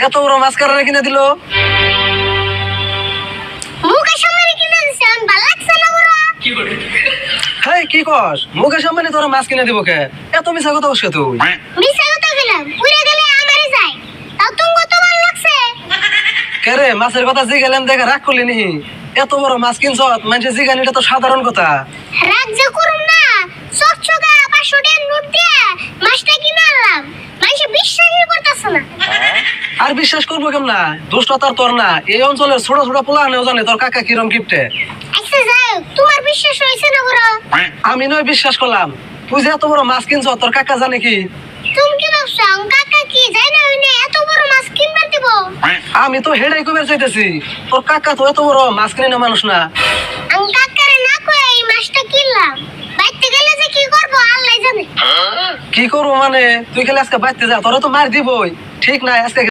এত বড় মাছ কারা কিনে দিল? মুকেশ আম্বানি কিনে দিছে, আমি ভালো লাগছে না বড়। হ্যাঁ কি কস? মুকেশ আম্বানি তোর মাছ কিনে দিব কে? এত মিছা কথা বসে তুই? মিছা কথা বললাম, পুরে গেলে আমারই যায়। তাও তুমি কত ভালো লাগছে? কে রে, মাছের কথা জিগালাম দেখে রাগ করলি নি? এত বড় মাছ কিনছ, মানুষের জিগানিটা তো সাধারণ কথা। রাগ যে করুম না, চকচকা 500 টাকার নোট দিয়ে মাছটা কিনে আনলাম। মানুষ বিশ্বাসই করতেছে না। আর বিশ্বাস করবো কেমন? দোষটা তার তোর না, এই অঞ্চলের ছোট ছোট পোলা আনেও জানে তোর কাকা কিরম গিফটে। আচ্ছা যাও, তোমার বিশ্বাস হয়েছে না বড়? আমি নয় বিশ্বাস করলাম, তুই যে এত বড় মাছ কিনছ তোর কাকা জানে কি? তুমি কি ভাবছো কাকা কি যাই না হইনে এত বড় মাছ কিনবার দিব? আমি তো হেডাই কবে চাইতেছি, তোর কাকা তো এত বড় মাছ কিনে না মানুষ না। আমি কাকারে না কয়ে এই মাছটা কিনলাম। বাইতে গেলে যে কি করবো আল্লাহ জানে। কি করবো মানে? তুই খালি আজকে বাইতে যা, তোরা তো মার দিবই। ঠিক না, আজকে